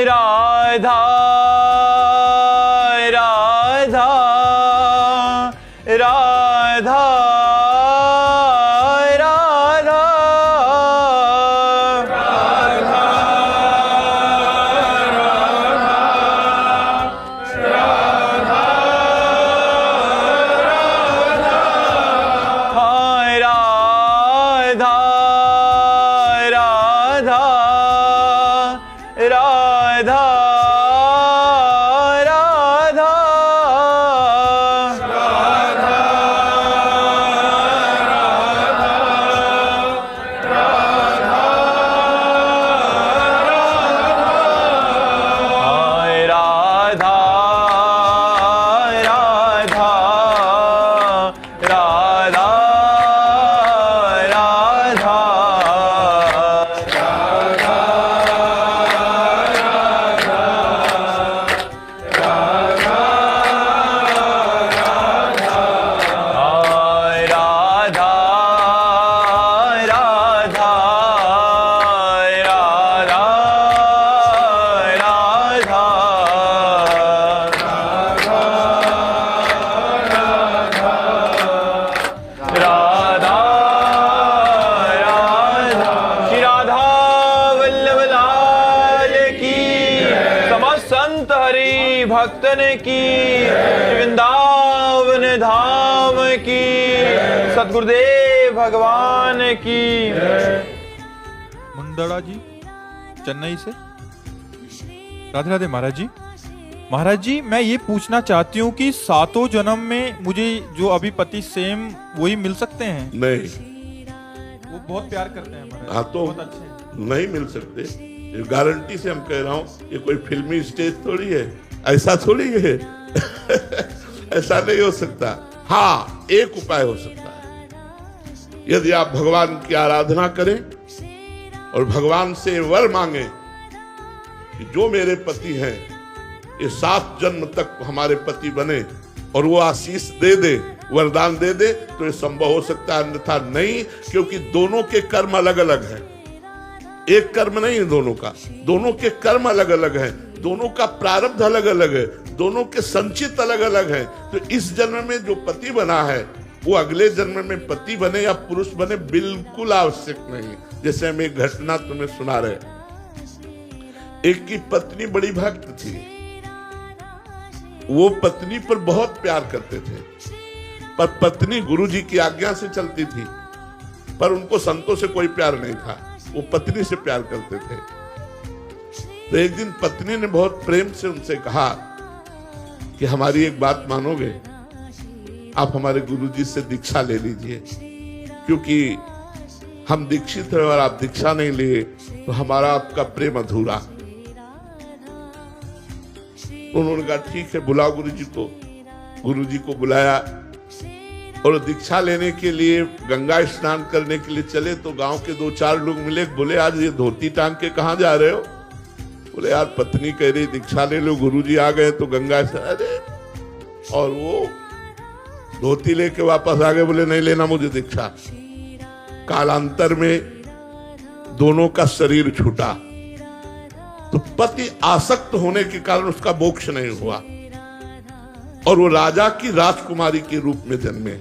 राधा राधा राधा राधा भक्तन की वृंदावन धाम की सतगुरुदेव भगवान की। मुंदड़ा जी चेन्नई से। राधे राधे महाराज जी। महाराज जी मैं ये पूछना चाहती हूँ कि सातों जन्म में मुझे जो अभी पति सेम वही मिल सकते हैं? नहीं, वो बहुत प्यार करते हैं महाराज। हाँ तो बहुत अच्छे नहीं मिल सकते। गारंटी से हम कह रहा हूँ, ये कोई फिल्मी स्टेज थोड़ी है, ऐसा थोड़ी है। ऐसा नहीं हो सकता। हाँ, एक उपाय हो सकता है, यदि आप भगवान की आराधना करें और भगवान से वर मांगे कि जो मेरे पति हैं ये 7 जन्म तक हमारे पति बने, और वो आशीष दे दे, वरदान दे दे, तो ये संभव हो सकता है, अन्यथा नहीं। क्योंकि दोनों के कर्म अलग अलग हैं, एक कर्म नहीं है दोनों का। दोनों के कर्म अलग अलग हैं, दोनों का प्रारब्ध अलग अलग है, दोनों के संचित अलग अलग हैं। तो इस जन्म में जो पति बना है वो अगले जन्म में पति बने या पुरुष बने बिल्कुल आवश्यक नहीं। जैसे हम एक घटना तुम्हें सुना रहे, एक की पत्नी बड़ी भक्त थी, वो पत्नी पर बहुत प्यार करते थे, पर पत्नी गुरुजी की आज्ञा से चलती थी, पर उनको संतों से कोई प्यार नहीं था, वो पत्नी से प्यार करते थे। तो एक दिन पत्नी ने बहुत प्रेम से उनसे कहा कि हमारी एक बात मानोगे, आप हमारे गुरुजी से दीक्षा ले लीजिए, क्योंकि हम दीक्षित हैं और आप दीक्षा नहीं लिए तो हमारा आपका प्रेम अधूरा। उन्होंने कहा ठीक है, बुलाओ गुरुजी को। गुरुजी को बुलाया और दीक्षा लेने के लिए गंगा स्नान करने के लिए चले तो गांव के 2-4 लोग मिले। बोले आज ये धोती टांग के कहाँ जा रहे हो? बोले यार पत्नी कह रही दीक्षा ले लो, गुरुजी आ गए तो गंगा स्नान। अरे, और वो धोती लेके वापस आ गए, बोले नहीं लेना मुझे दीक्षा। कालांतर में दोनों का शरीर छूटा, तो पति आसक्त होने के कारण उसका मोक्ष नहीं हुआ और वो राजा की राजकुमारी के रूप में जन्मे।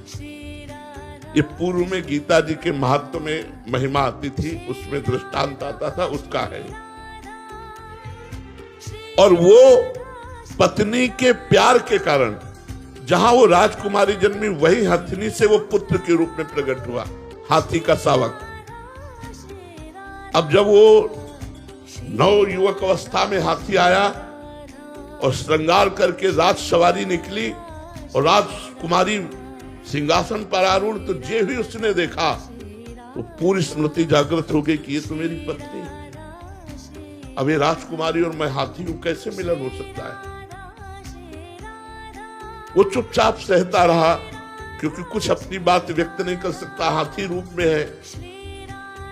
ये पूर्व में गीता जी के महत्व में महिमा आती थी, उसमें दृष्टांत आता था, उसका है। और वो पत्नी के प्यार के कारण जहां वो राजकुमारी जन्मी, वही हथिनी से वो पुत्र के रूप में प्रकट हुआ, हाथी का शावक। अब जब वो नव युवक अवस्था में हाथी आया और श्रृंगार करके राज सवारी निकली और राजकुमारी सिंहासन पर आरूढ़, तो जे भी उसने देखा तो पूरी स्मृति जागृत हो गई कि ये तो मेरी पत्नी है। अब ये राजकुमारी और मैं हाथी हूं, कैसे मिलन हो सकता है? वो चुपचाप सहता रहा, क्योंकि कुछ अपनी बात व्यक्त नहीं कर सकता, हाथी रूप में है।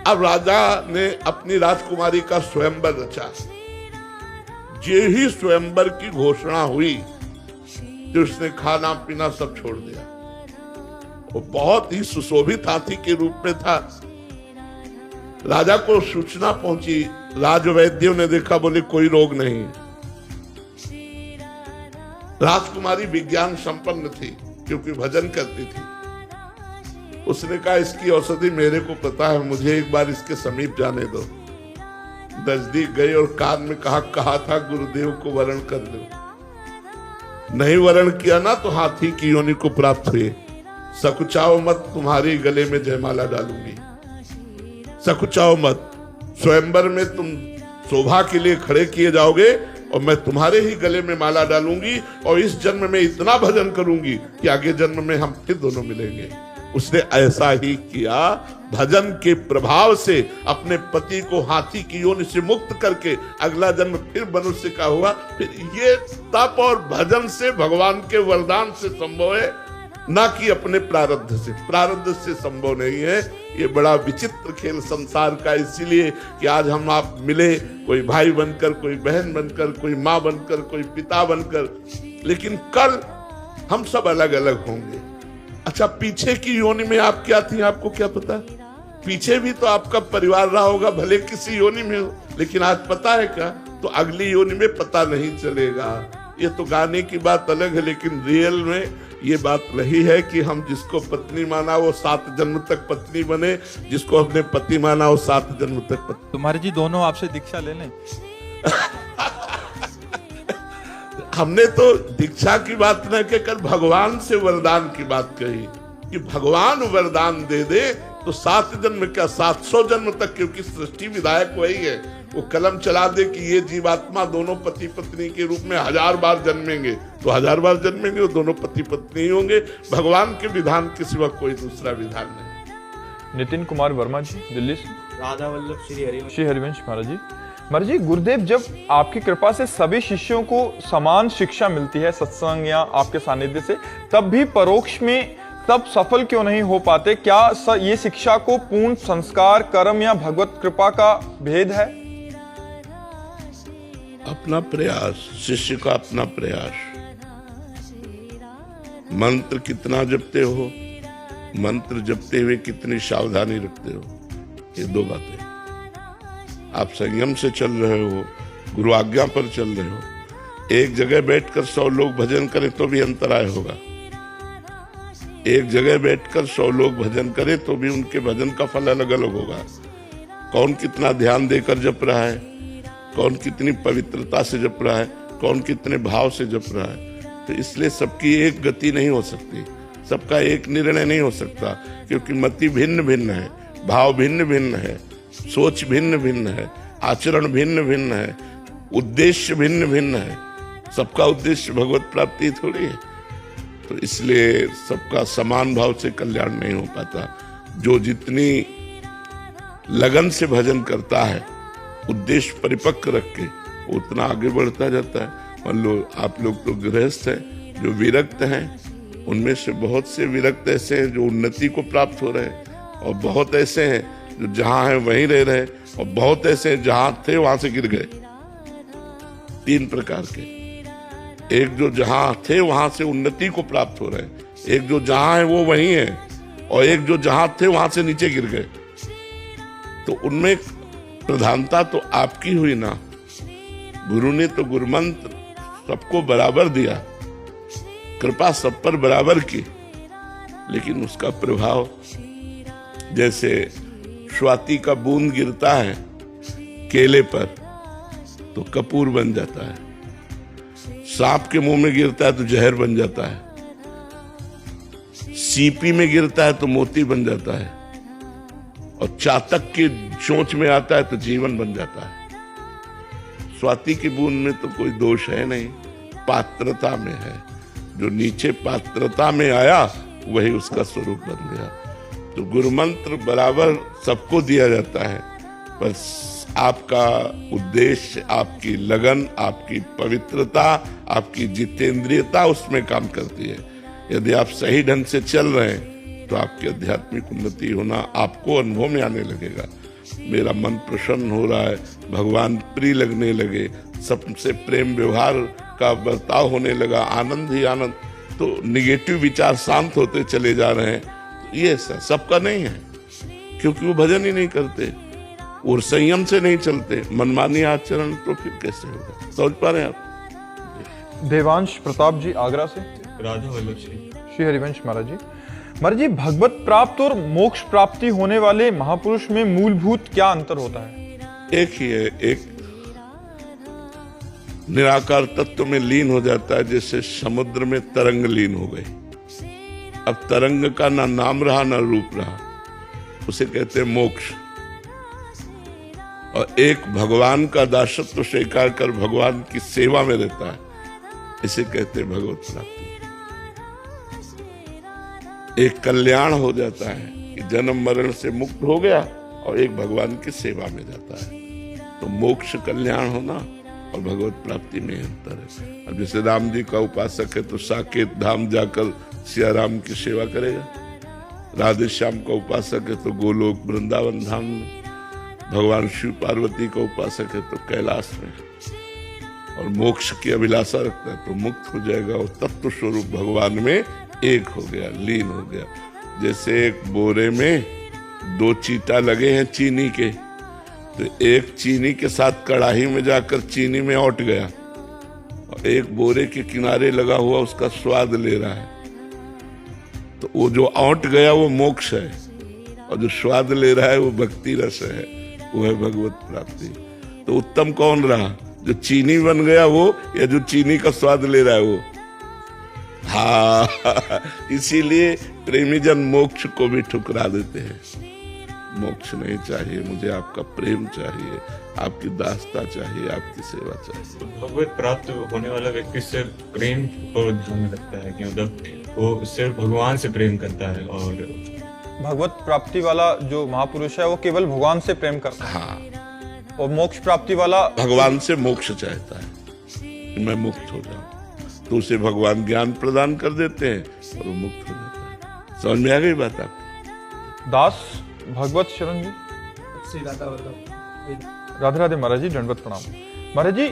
अब राजा ने अपनी राजकुमारी का स्वयंवर रचा। जे ही स्वयंवर की घोषणा हुई तो उसने खाना पीना सब छोड़ दिया। वो बहुत ही सुशोभित हाथी के रूप में था। राजा को सूचना पहुंची राजवैद्यों ने देखा, बोले कोई रोग नहीं। राजकुमारी विज्ञान संपन्न थी क्योंकि भजन करती थी। उसने कहा इसकी औषधि मेरे को पता है, मुझे एक बार इसके समीप जाने दो। नजदीक गई और कान में कहा था गुरुदेव को वरण कर दो। नहीं वरण किया ना तो हाथी की योनि को प्राप्त हुए। सकुचाओ मत, तुम्हारी गले में जयमाला डालूंगी। सकुचाओ मत, स्वयंवर में तुम शोभा के लिए खड़े किए जाओगे और मैं तुम्हारे ही गले में माला डालूंगी और इस जन्म में इतना भजन करूंगी कि आगे जन्म में हम फिर दोनों मिलेंगे। उसने ऐसा ही किया। भजन के प्रभाव से अपने पति को हाथी की योनि से मुक्त करके अगला जन्म फिर मनुष्य का हुआ। फिर ये तप और भजन से, भगवान के वरदान से संभव है, ना कि अपने प्रारब्ध से। प्रारब्ध से संभव नहीं है। ये बड़ा विचित्र खेल संसार का, इसीलिए कि आज हम आप मिले, कोई भाई बनकर, कोई बहन बनकर, कोई माँ बनकर, कोई पिता बनकर, लेकिन कल हम सब अलग अलग होंगे। अच्छा, पीछे की योनि में आप क्या थी, आपको क्या पता? पीछे भी तो आपका परिवार रहा होगा, भले किसी योनि में हो, लेकिन आज पता है क्या? तो अगली योनि में पता नहीं चलेगा। ये तो गाने की बात अलग है, लेकिन रियल में ये बात रही है कि हम जिसको पत्नी माना वो 7 जन्म तक पत्नी बने, जिसको अपने पति माना वो 7 जन्म तक पत्नी। तुम्हारे जी दोनों आपसे दीक्षा ले लें। हमने तो दीक्षा की बात न कहकर भगवान से वरदान की बात कही कि भगवान वरदान दे दे तो 7 जन्म क्या 700 जन्म तक, क्योंकि सृष्टि विधायक वही है। वो कलम चला दे कि ये जीवात्मा दोनों पति पत्नी के रूप में 1000 बार जन्मेंगे, तो 1000 बार जन्मेंगे, वो दोनों पति पत्नी ही होंगे। भगवान के विधान के सिवा कोई दूसरा विधान नहीं। नितिन कुमार वर्मा जी, दिल्ली से। राधा वल्लभ श्री हरिवंश महाराज जी। महाराज जी, गुरुदेव जब आपकी कृपा से सभी शिष्यों को समान शिक्षा मिलती है सत्संग या आपके सानिध्य से, तब भी परोक्ष में तब सफल क्यों नहीं हो पाते? क्या ये शिक्षा को पूर्ण संस्कार, कर्म या भगवत कृपा का भेद है? अपना प्रयास, शिष्य का अपना प्रयास। मंत्र कितना जपते हो, मंत्र जपते हुए कितनी सावधानी रखते हो, ये 2 बातें। आप संयम से चल रहे हो, गुरु आज्ञा पर चल रहे हो। एक जगह बैठकर 100 लोग भजन करें तो भी अंतराय होगा। एक जगह बैठकर 100 लोग भजन करें तो भी उनके भजन का फल अलग अलग होगा। कौन कितना ध्यान देकर जप रहा है, कौन कितनी पवित्रता से जप रहा है, कौन कितने भाव से जप रहा है। तो इसलिए सबकी एक गति नहीं हो सकती, सबका एक निर्णय नहीं हो सकता, क्योंकि मति भिन्न भिन्न है, भाव भिन्न भिन्न है, सोच भिन्न भिन्न है, आचरण भिन्न भिन्न है, उद्देश्य भिन्न भिन्न है। सबका उद्देश्य भगवत प्राप्ति थोड़ी है। तो इसलिए सबका समान भाव से कल्याण नहीं हो पाता। जो जितनी लगन से भजन करता है, उद्देश्य परिपक्व रख के, उतना आगे बढ़ता जाता है। मान लो आप लोग तो गृहस्थ हैं, जो विरक्त हैं, उनमें से बहुत से विरक्त ऐसे हैं जो उन्नति को प्राप्त हो रहे हैं, और बहुत ऐसे हैं जो जहां हैं वहीं रह रहे हैं, और बहुत ऐसे हैं जहां थे वहां से गिर गए। 3 प्रकार के, एक जो जहां थे वहां से उन्नति को प्राप्त हो रहे हैं, एक जो जहां है वो वहीं है, और एक जो जहां थे वहां से नीचे गिर गए। तो उनमें प्रधानता तो आपकी हुई ना। गुरु ने तो गुरु मंत्र सबको बराबर दिया, कृपा सब पर बराबर की, लेकिन उसका प्रभाव, जैसे स्वाति का बूंद गिरता है केले पर तो कपूर बन जाता है, सांप के मुंह में गिरता है तो जहर बन जाता है, सीपी में गिरता है तो मोती बन जाता है, और चातक की चोंच में आता है तो जीवन बन जाता है। स्वाति की बूंद में तो कोई दोष है नहीं, पात्रता में है। जो नीचे पात्रता में आया वही उसका स्वरूप बन गया। तो गुरु मंत्र बराबर सबको दिया जाता है, पर आपका उद्देश्य, आपकी लगन, आपकी पवित्रता, आपकी जितेंद्रियता उसमें काम करती है। यदि आप सही ढंग से चल रहे हैं तो आपकी आध्यात्मिक उन्नति होना आपको अनुभव में आने लगेगा। मेरा मन प्रसन्न हो रहा है, भगवान प्रिय लगने लगे, सबसे प्रेम व्यवहार का बर्ताव होने लगा, आनंद ही आनंद। तो निगेटिव विचार शांत होते चले जा रहे हैं। ये सबका नहीं है, क्योंकि वो भजन ही नहीं करते। और संयम से नहीं चलते, मनमानी आचरण, तो फिर कैसे होगा? समझ पा रहे हैं आप? देवांश प्रताप जी आगरा से। राधा वल्लभ श्री श्री हरिवंश महाराज जी। महाराज जी, भगवत प्राप्त और मोक्ष प्राप्ति होने वाले महापुरुष में मूलभूत क्या अंतर होता है? एक ही है, एक निराकार तत्व में लीन हो जाता है, जैसे समुद्र में तरंग लीन हो गई। अब तरंग का ना नाम रहा ना रूप रहा, उसे कहते हैं मोक्ष। और एक भगवान का दासत्व स्वीकार कर भगवान की सेवा में रहता है, इसे कहते हैं भगवत प्राप्ति। एक कल्याण हो जाता है कि जन्म मरण से मुक्त हो गया और एक भगवान की सेवा में जाता है। तो मोक्ष कल्याण होना और भगवत प्राप्ति में अंतर है। अब जैसे राम जी का उपासक है तो साकेत धाम जाकर सिया राम की सेवा करेगा, राधे श्याम का उपासक है तो गोलोक वृंदावन धाम में, भगवान शिव पार्वती का उपासक है तो कैलाश में, और मोक्ष की अभिलाषा रखता है तो मुक्त हो जाएगा और तत्व स्वरूप भगवान में एक हो गया, लीन हो गया। जैसे एक बोरे में 2 चीटा लगे हैं चीनी के, तो एक चीनी के साथ कढ़ाई में जाकर चीनी में औट गया और एक बोरे के किनारे लगा हुआ उसका स्वाद ले रहा है। तो वो जो औट गया वो मोक्ष है और जो स्वाद ले रहा है वो भक्ति रस है, वो है भगवत प्राप्ति। तो उत्तम कौन रहा, जो चीनी बन गया वो या जो चीनी का स्वाद ले रहा है वो? हाँ, इसीलिए प्रेमी जन मोक्ष को भी ठुकरा देते हैं। मोक्ष नहीं चाहिए मुझे, आपका प्रेम चाहिए, आपकी दासता चाहिए, आपकी सेवा चाहिए। भगवत प्राप्त होने वाला व्यक्ति सिर्फ प्रेम को ध्यान में रखता है कि मतलब वो सिर्फ भगवान से प्रेम करता है, और भगवत प्राप्ति वाला जो महापुरुष है वो केवल भगवान से प्रेम करता है। हाँ, और मोक्ष प्राप्ति वाला भगवान से मोक्ष चाहता है कि मैं मुक्त हो जाऊं, तो उसे भगवान ज्ञान प्रदान कर देते हैं और वो मुक्त हो जाता है। समझ में आ गई बात आपको? दास भगवत शरण जी। श्री राधा वल्लभ। राधे राधे महाराज जी, दंडवत प्रणाम। महाराज जी,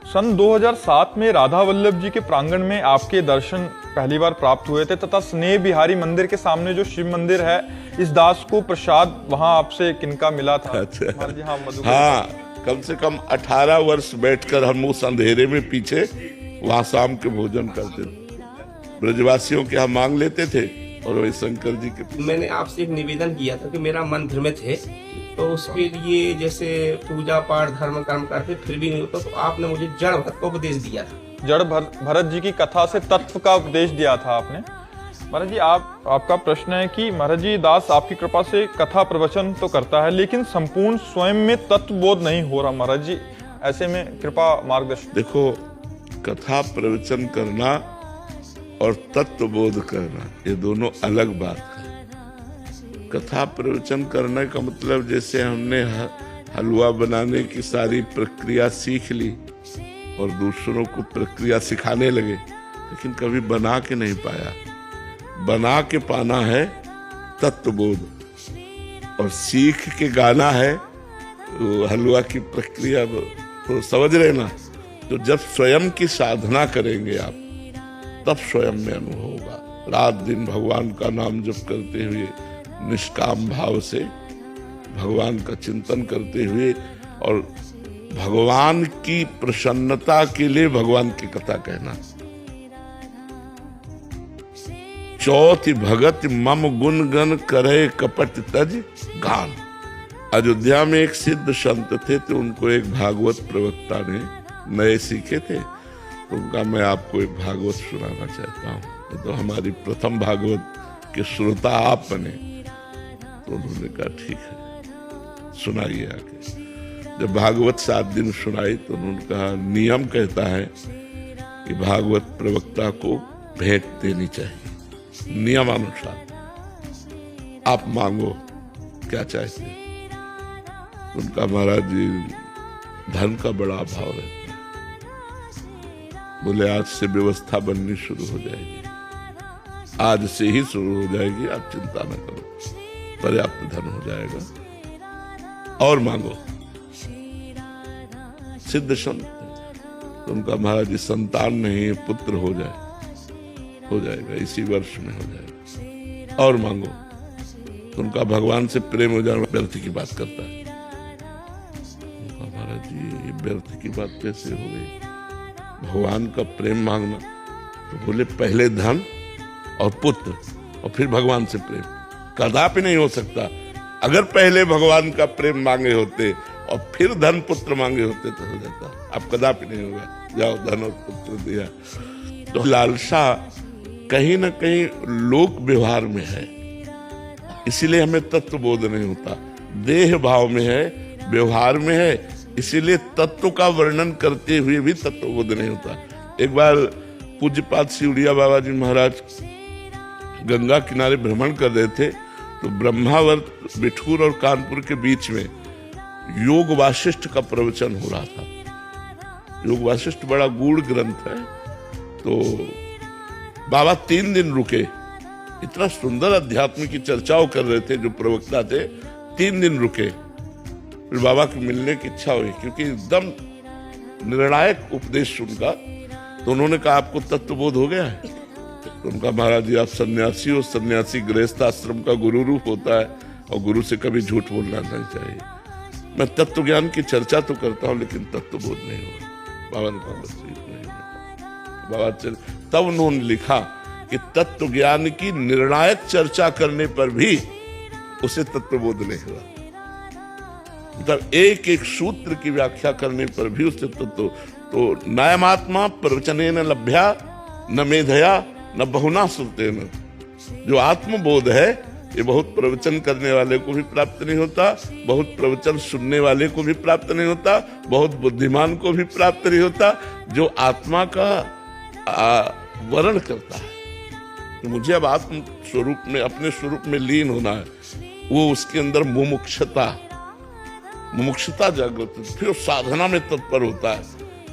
सन 2007 में राधा वल्लभ जी के प्रांगण में आपके दर्शन पहली बार प्राप्त हुए थे तथा स्नेह बिहारी मंदिर के सामने जो शिव मंदिर है, इस दास को प्रसाद वहां आपसे किनका मिला था? अच्छा। महाराज जी, हाँ, मधुकर। हाँ, कम से कम 18 वर्ष बैठकर हम उस अंधेरे में पीछे वहां शाम के भोजन करते थे। ब्रजवासियों के यहाँ मांग लेते थे और वही शंकर जी के। मैंने आपसे एक निवेदन किया था कि मेरा मन भ्रमित है, तो उसके लिए जैसे पूजा पाठ धर्म कर्म करते फिर भी नहीं होता, तो आपने मुझे जड़ भरत का उपदेश दिया था। जड़ भरत जी की कथा से तत्व का उपदेश दिया था आपने। महाराज जी, आपका प्रश्न है कि महाराज जी, दास आपकी कृपा से कथा प्रवचन तो करता है लेकिन संपूर्ण स्वयं में तत्व बोध नहीं हो रहा। महाराज जी, ऐसे में कृपा मार्गदर्शन। देखो, कथा प्रवचन करना और तत्व बोध करना ये दोनों अलग बात है। कथा प्रवचन करने का मतलब जैसे हमने हलवा बनाने की सारी प्रक्रिया सीख ली और दूसरों को प्रक्रिया सिखाने लगे, लेकिन कभी बना के नहीं पाया। बना के पाना है तत्वबोध, और सीख के गाना है वो हलवा की प्रक्रिया। तो समझ रहे ना? तो जब स्वयं की साधना करेंगे आप, तब स्वयं में अनुभव होगा। रात दिन भगवान का नाम जप करते हुए, निष्काम भाव से भगवान का चिंतन करते हुए और भगवान की प्रसन्नता के लिए भगवान की कथा कहना। चौथी भगत मम गुण गण करे कपट तज गान। अयोध्या में एक सिद्ध संत थे, तो उनको एक भागवत प्रवक्ता ने नए सीखे थे, तो उनका मैं आपको एक भागवत सुनाना चाहता हूँ। तो हमारी प्रथम भागवत के श्रोता आप बने। तो उन्होंने कहा ठीक है, सुनाइए आके। जब भागवत 7 दिन सुनाई तो उन्होंने कहा, नियम कहता है कि भागवत प्रवक्ता को भेंट देनी चाहिए नियमानुसार। आप मांगो क्या चाहते हैं। उनका महाराज जी, धन का बड़ा अभाव रहता है। बोले आज से व्यवस्था बननी शुरू हो जाएगी, आज से ही शुरू हो जाएगी, आप चिंता न करो, पर्याप्त धन हो जाएगा और मांगो। सिद्ध संत, तो उनका महाराज जी संतान नहीं, पुत्र हो जाएगा, इसी वर्ष में हो जाएगा और मांगो। तो उनका भगवान से प्रेम हो जाना व्यर्थ की बात करता है। व्यर्थ की बात कैसे हो गई? भगवान का प्रेम मांगना, तो बोले पहले धन और पुत्र और फिर भगवान से प्रेम। कदापि नहीं हो सकता। अगर पहले भगवान का प्रेम मांगे होते और फिर धन पुत्र मांगे होते तो हो जाता। अब कदापि नहीं होगा। जाओ धन और पुत्र दिया। तो लालसा कहीं ना कहीं लोक व्यवहार में है, इसीलिए हमें तत्व बोध नहीं होता। देह भाव में है, व्यवहार में है, इसीलिए तत्व का वर्णन करते हुए भी तत्व बोध नहीं होता। एक बार पूज्यपाद सिउड़िया बाबा जी महाराज गंगा किनारे भ्रमण कर रहे थे, तो ब्रह्मावर्त बिठूर और कानपुर के बीच में योग वासिष्ठ का प्रवचन हो रहा था। योग वासिष्ठ बड़ा गूढ़ ग्रंथ है। तो बाबा 3 दिन रुके, इतना सुंदर अध्यात्म की चर्चाओं कर रहे थे जो प्रवक्ता थे। 3 दिन रुके, फिर बाबा को मिलने की इच्छा हुई, क्योंकि एकदम निर्णायक उपदेश उनका। तो उन्होंने कहा आपको तत्वबोध हो गया है? तो उनका महाराज जी आप सन्यासी हो, सन्यासी गृहस्थ आश्रम का गुरु रूप होता है और गुरु से कभी झूठ बोलना नहीं चाहिए। मैं तत्व ज्ञान की चर्चा तो करता हूँ लेकिन तत्वबोध नहीं हुआ। बाबा ने कहा बस ठीक नहीं हुआ। बाबा तब उन्होंने लिखा कि तत्व ज्ञान की निर्णायक चर्चा करने पर भी उसे तत्वबोध नहीं हुआ। मतलब एक एक सूत्र की व्याख्या करने पर भी उसे तत्व। तो नायमात्मा प्रवचनेन लभ्या न मेधया न बहुना श्रुतेन। जो आत्मबोध है ये बहुत प्रवचन करने वाले को भी प्राप्त नहीं होता, बहुत प्रवचन सुनने वाले को भी प्राप्त नहीं होता, बहुत बुद्धिमान को भी प्राप्त नहीं होता। जो आत्मा का वर्ण करता है कि मुझे अब आत्म स्वरूप में, अपने स्वरूप में लीन होना है, वो उसके अंदर मुमुक्षता जागृत, फिर साधना में तत्पर होता है।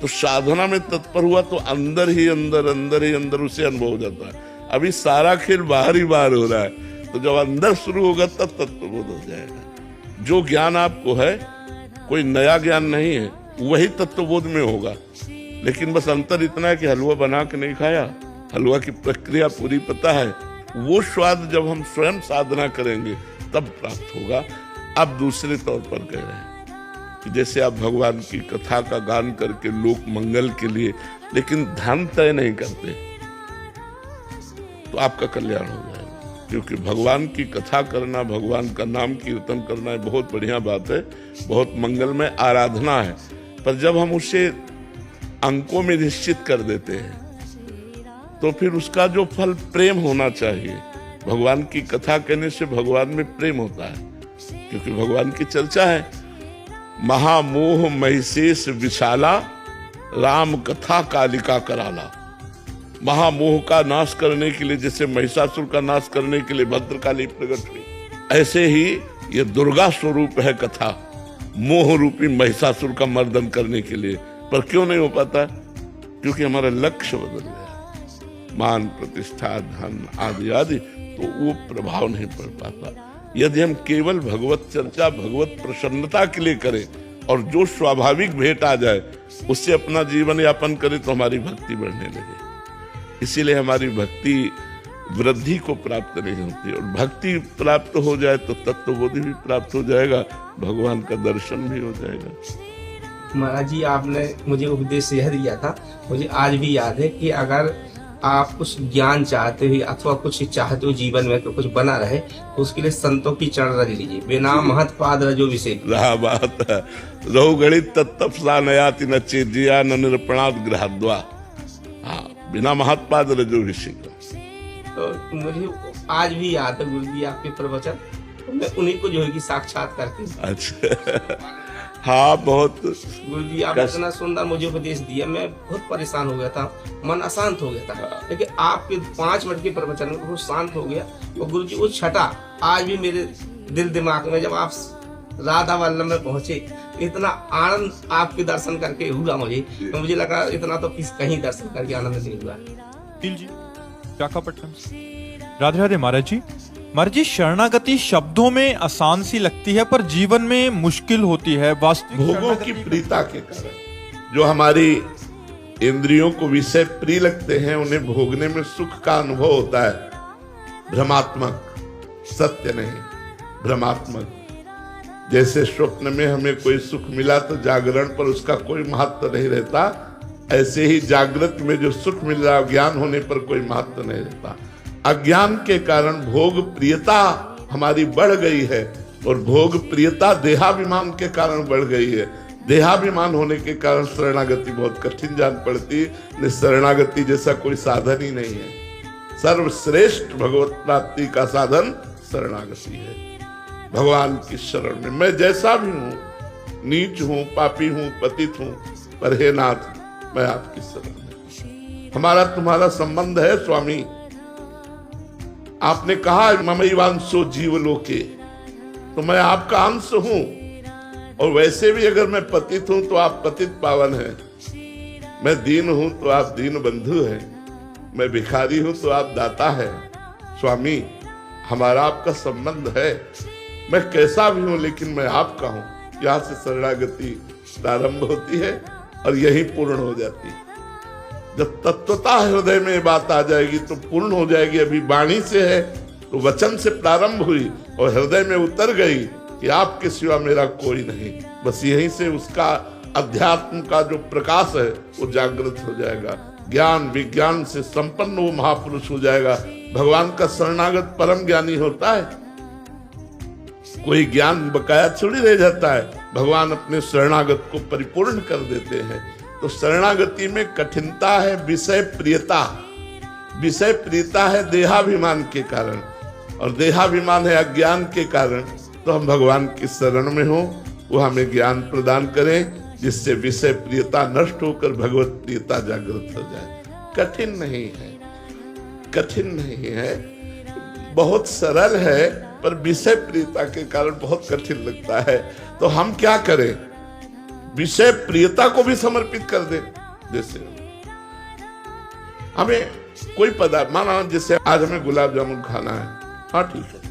तो साधना में तत्पर हुआ तो अंदर ही अंदर उसे अनुभव हो जाता है। अभी सारा खेल बाहर ही बाहर हो रहा है, तो जब अंदर शुरू होगा तब तत्वबोध हो जाएगा। जो ज्ञान आपको है कोई नया ज्ञान नहीं है, वही तत्वबोध में होगा। लेकिन बस अंतर इतना है कि हलवा बना के नहीं खाया, हलवा की प्रक्रिया पूरी पता है। वो स्वाद जब हम स्वयं साधना करेंगे तब प्राप्त होगा। अब दूसरे तौर पर कह रहे हैं कि जैसे आप भगवान की कथा का गान करके लोक मंगल के लिए, लेकिन धन तय नहीं करते तो आपका कल्याण हो जाएगा। क्योंकि भगवान की कथा करना, भगवान का नाम कीर्तन करना बहुत बढ़िया बात है, बहुत मंगलमय आराधना है। पर जब हम उसे अंकों में निश्चित कर देते हैं तो फिर उसका जो फल प्रेम होना चाहिए। भगवान की कथा कहने से भगवान में प्रेम होता है, क्योंकि भगवान की चर्चा है। महामोह महिषेष विशाला, राम कथा कालिका कराला। महामोह का नाश करने के लिए, जैसे महिषासुर का नाश करने के लिए भद्रकाली प्रकट हुई, ऐसे ही ये दुर्गा स्वरूप है कथा, मोह रूपी महिषासुर का मर्दन करने के लिए। पर क्यों नहीं हो पाता? क्योंकि हमारा लक्ष्य बदल गया, मान प्रतिष्ठा धन आदि आदि, तो वो प्रभाव नहीं पड़ पाता। यदि हम केवल भगवत चर्चा, भगवत प्रसन्नता के लिए करें और जो स्वाभाविक भेंट आ जाए उससे अपना जीवन यापन करें तो हमारी भक्ति बढ़ने लगे। इसीलिए हमारी भक्ति वृद्धि को प्राप्त नहीं होती, और भक्ति प्राप्त हो जाए तो तत्वबोधि भी प्राप्त हो जाएगा, भगवान का दर्शन भी हो जाएगा। महाराज जी आपने मुझे उपदेश यह दिया था, मुझे आज भी याद है कि अगर आप कुछ ज्ञान चाहते हो अथवा कुछ चाहते हो जीवन में तो कुछ बना रहे, तो उसके लिए संतों की चरण रख लीजिए। बिना महत पाद रजो विषय रहा बात है, रहो गणित तत्तपसा नयाति न चेजिया न निरपणाद ग्रहद्वा। हाँ, बिना महत पाद रजो विषय। तो मुझे आज भी याद है गुरु जी आपके प्रवचन, तो मैं उन्हीं को जो है कि साक्षात करती हूँ। अच्छा, हाँ, बहुत गुरु जी आप इतना सुंदर मुझे उपदेश दिया, मैं बहुत परेशान हो गया था, मन अशांत हो गया था, लेकिन आपके 5 मिनट के प्रवचन में बहुत शांत हो गया। और गुरु जी वो छटा आज भी मेरे दिल दिमाग में, जब आप राधा वल्लभ में पहुंचे, इतना आनंद आपके दर्शन करके हुआ मुझे लगा इतना तो कहीं दर्शन करके आनंद नहीं हुआ। जी विशाखापट्टनम से राधे राधे महाराज जी। महाराज जी, शरणागति शब्दों में आसान सी लगती है पर जीवन में मुश्किल होती है। वास्तविक भोगों की प्रीता के कारण जो हमारी इंद्रियों को विषय प्रिय लगते हैं, उन्हें भोगने में सुख का अनुभव होता है। भ्रमात्मक, सत्य नहीं, भ्रमात्मक। जैसे स्वप्न में हमें कोई सुख मिला तो जागरण पर उसका कोई महत्व नहीं रहता, ऐसे ही जागृत में जो सुख मिल रहा ज्ञान होने पर कोई महत्व नहीं रहता। अज्ञान के कारण भोग प्रियता हमारी बढ़ गई है और भोग प्रियता देहाभिमान के कारण बढ़ गई है। देहाभिमान होने के कारण शरणागति बहुत कठिन जान पड़ती। शरणागति जैसा कोई साधन ही नहीं है। सर्वश्रेष्ठ भगवत प्राप्ति का साधन शरणागति है। भगवान की शरण में मैं जैसा भी हूँ, नीच हूँ, पापी हूँ, पतित हूँ, पर हे नाथ मैं आपकी शरण में। हमारा तुम्हारा संबंध है स्वामी। आपने कहा ममैवांशो जीवलोके, तो मैं आपका अंश हूं। और वैसे भी अगर मैं पतित हूं तो आप पतित पावन हैं, मैं दीन हूं तो आप दीन बंधु हैं, मैं भिखारी हूं तो आप दाता हैं। स्वामी हमारा आपका संबंध है। मैं कैसा भी हूं लेकिन मैं आपका हूं। यहां से शरणागति प्रारंभ होती है और यही पूर्ण हो जाती है। जब तत्वता हृदय में बात आ जाएगी तो पूर्ण हो जाएगी। अभी वाणी से है तो वचन से प्रारंभ हुई और हृदय में उतर गई कि आपके सिवा मेरा कोई नहीं। बस यहीं से उसका अध्यात्म का जो प्रकाश है वो जागृत हो जाएगा। ज्ञान विज्ञान से संपन्न वो महापुरुष हो जाएगा। भगवान का शरणागत परम ज्ञानी होता है। कोई ज्ञान बकाया थोड़ी रह जाता है। भगवान अपने शरणागत को परिपूर्ण कर देते हैं। तो शरणागति में कठिनता है विषय प्रियता। विषय प्रियता है देहाभिमान के कारण, और देहाभिमान है अज्ञान के कारण। तो हम भगवान की शरण में हो, वो हमें ज्ञान प्रदान करें जिससे विषय प्रियता नष्ट होकर भगवत प्रियता जागृत हो जाए। कठिन नहीं है, कठिन नहीं है, बहुत सरल है, पर विषय प्रियता के कारण बहुत कठिन लगता है। तो हम क्या करें? विषय प्रियता को भी समर्पित कर दें। जैसे हमें कोई पदार्थ, माना जैसे आज हमें गुलाब जामुन खाना है, हाँ ठीक है,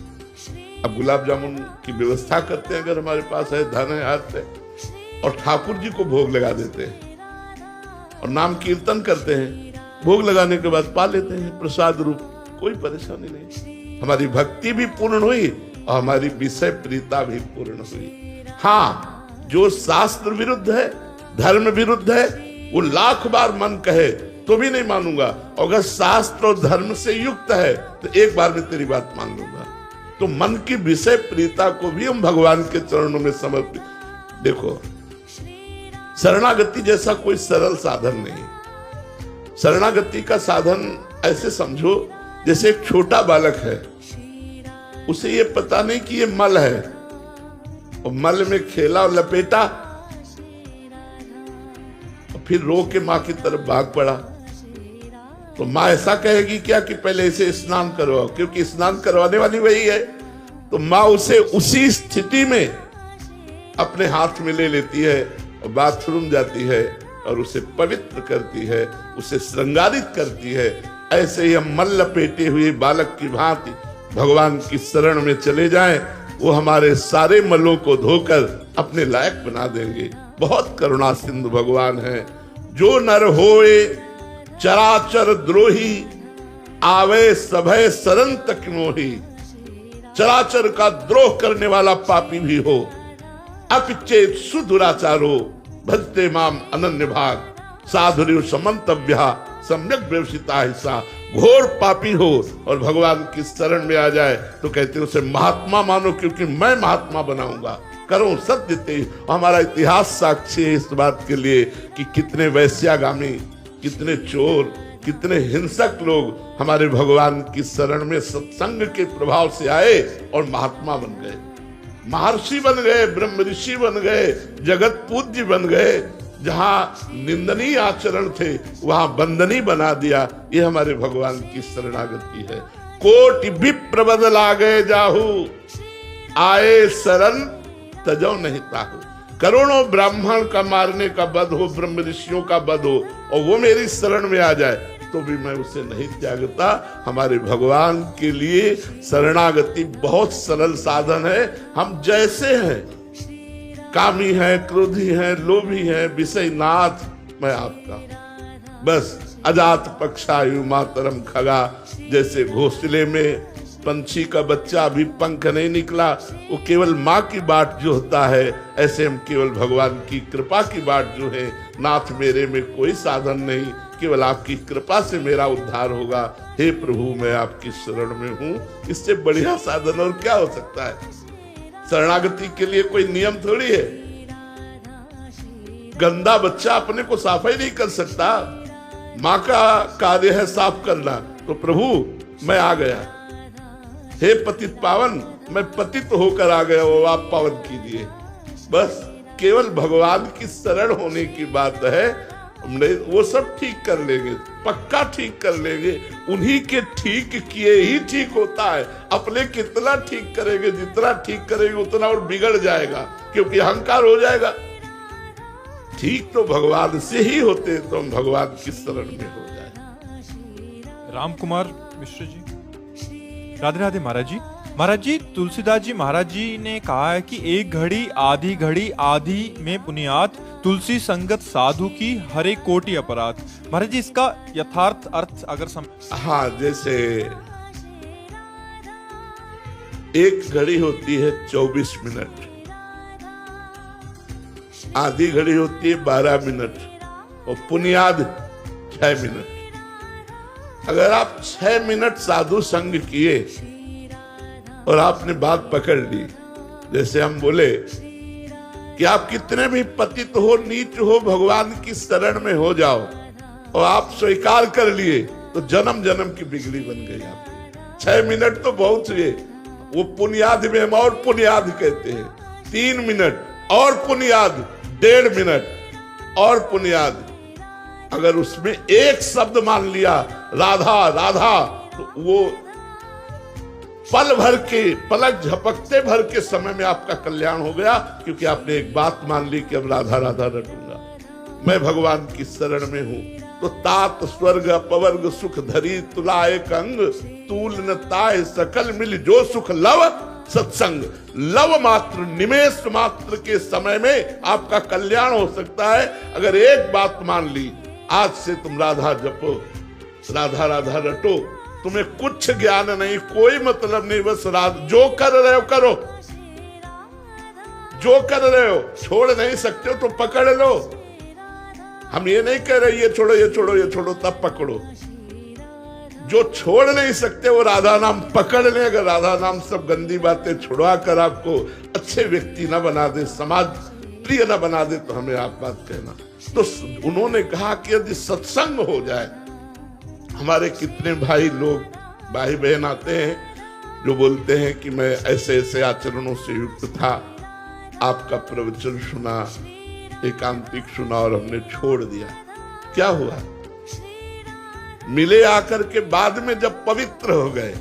अब गुलाब जामुन की व्यवस्था करते हैं अगर हमारे पास है, धन है हाथ से, और ठाकुर जी को भोग लगा देते हैं और नाम कीर्तन करते हैं। भोग लगाने के बाद पा लेते हैं प्रसाद रूप, कोई परेशानी नहीं। हमारी भक्ति भी पूर्ण हुई और हमारी विषय प्रियता भी पूर्ण हुई। हाँ, जो शास्त्र विरुद्ध है, धर्म विरुद्ध है, वो लाख बार मन कहे तो भी नहीं मानूंगा। अगर शास्त्र और धर्म से युक्त है तो एक बार में तेरी बात मान लूंगा। तो मन की विषय प्रियता को भी हम भगवान के चरणों में समर्पित। देखो, शरणागति जैसा कोई सरल साधन नहीं। शरणागति का साधन ऐसे समझो जैसे एक छोटा बालक है, उसे ये पता नहीं कि ये मल है, और मल में खेला और लपेटा और फिर रो के मां की तरफ भाग पड़ा। तो मां ऐसा कहेगी क्या कि पहले इसे स्नान करवाओ, क्योंकि स्नान करवाने वाली वही है। तो मां उसे उसी स्थिति में अपने हाथ में ले लेती है और बाथरूम जाती है और उसे पवित्र करती है, उसे श्रृंगारित करती है। ऐसे ही हम मल लपेटे हुए बालक की भांति भगवान की शरण में चले जाएं, वो हमारे सारे मलों को धोकर अपने लायक बना देंगे। बहुत करुणा सिंधु भगवान है। जो नर होए चराचर द्रोही, आवे सभय शरण तक मोही। चराचर का द्रोह करने वाला पापी भी हो, अपिचेत सुदुराचारो, भजते माम अनन्य भाग, साधुर्यो समन्तव्या सम्यक व्यवसिता हिस्सा। घोर पापी हो और भगवान की शरण में आ जाए तो कहते हैं उसे महात्मा मानो, क्योंकि मैं महात्मा बनाऊंगा। करो सत्य ते। हमारा इतिहास साक्षी है इस बात के लिए कि कितने वैश्यागामी, कितने चोर, कितने हिंसक लोग हमारे भगवान की शरण में सत्संग के प्रभाव से आए और महात्मा बन गए, महर्षि बन गए, ब्रह्म ऋषि बन गए, जगत पूज्य बन गए। जहां निंदनीय आचरण थे वहां बंदनी बना दिया। ये हमारे भगवान की शरणागति है। कोटि विप्र बदला गए जाहू, आए शरण तजो नहीं ताहू। करोड़ों ब्राह्मण का मारने का बद हो, ब्रह्म ऋषियों का बद हो, और वो मेरी शरण में आ जाए तो भी मैं उसे नहीं त्यागता। हमारे भगवान के लिए शरणागति बहुत सरल साधन है। हम जैसे हैं, कामी है, क्रोधी है, लोभी है, विषय नाथ, मैं आपका। बस अजात पक्षायु मातरम खगा, जैसे घोंसले में पंछी का बच्चा अभी पंख नहीं निकला, वो केवल माँ की बाट जो होता है, ऐसे हम केवल भगवान की कृपा की बाट जो है, नाथ मेरे में कोई साधन नहीं, केवल आपकी कृपा से मेरा उद्धार होगा। हे प्रभु मैं आपकी शरण में हूँ, इससे बढ़िया साधन और क्या हो सकता है। शरणागति के लिए कोई नियम थोड़ी है। गंदा बच्चा अपने को साफ ही नहीं कर सकता, माँ का कार्य है साफ करना। तो प्रभु मैं आ गया, हे पतित पावन, मैं पतित होकर आ गया, वो आप पावन कीजिए। बस केवल भगवान की शरण होने की बात है, वो सब ठीक कर लेंगे, पक्का ठीक कर लेंगे। उन्हीं के ठीक किए ही ठीक होता है। अपने कितना ठीक करेंगे, जितना ठीक करेंगे उतना और बिगड़ जाएगा, क्योंकि अहंकार हो जाएगा। ठीक तो भगवान से ही होते, तो हम भगवान की शरण में हो जाए। राम कुमार मिश्र जी, राधे राधे महाराज जी। महाराज जी, तुलसीदास जी महाराज जी ने कहा है कि एक घड़ी आधी में पुनियात, तुलसी संगत साधु की हरे कोटि अपराध। महाराज जी, इसका यथार्थ अर्थ अगर हाँ, जैसे एक घड़ी होती है 24 मिनट, आधी घड़ी होती है 12 मिनट और पुनियाद 6 मिनट। अगर आप 6 मिनट साधु संग किए और आपने बात पकड़ ली, जैसे हम बोले कि आप कितने भी पतित हो, नीच हो, भगवान की शरण में हो जाओ, और आप स्वीकार कर लिए, तो जन्म जन्म की बिगड़ी बन गई आपकी। 6 मिनट तो बहुत हुए, वो पुनियाद में हम और पुनियाद कहते हैं। 3 मिनट और पुनियाद, 1.5 मिनट और पुनियाद। अगर उसमें एक शब्द मान लिया राधा राधा, तो वो पल भर के, पलक झपकते भर के समय में आपका कल्याण हो गया, क्योंकि आपने एक बात मान ली कि अब राधा राधा रटूंगा, मैं भगवान की शरण में हूं। तो तात स्वर्ग अपवर्ग सुख धरी तुला एक अंग, तूल न ताय सकल मिल जो सुख लव सत्संग। लव मात्र, निमेष मात्र के समय में आपका कल्याण हो सकता है। अगर एक बात मान ली, आज से तुम राधा जपो, राधा राधा रटो, तुम्हें कुछ ज्ञान नहीं, कोई मतलब नहीं, बस जो कर रहे हो करो, जो कर रहे हो, छोड़ नहीं सकते हो तो पकड़ लो। हम ये नहीं कह रहे ये छोड़ो, ये छोड़ो, ये छोड़ो, तब पकड़ो। जो छोड़ नहीं सकते वो राधा नाम पकड़ ले। अगर राधा नाम सब गंदी बातें छुड़वा कर आपको अच्छे व्यक्ति न बना दे, समाज प्रिय न बना दे, तो हमें आप बात कहना। तो उन्होंने कहा कि यदि सत्संग हो जाए, हमारे कितने भाई लोग, भाई बहन आते हैं जो बोलते हैं कि मैं ऐसे ऐसे आचरणों से युक्त था, आपका प्रवचन सुना, एकांतिक सुना और हमने छोड़ दिया। क्या हुआ? मिले आकर के बाद में जब पवित्र हो गए,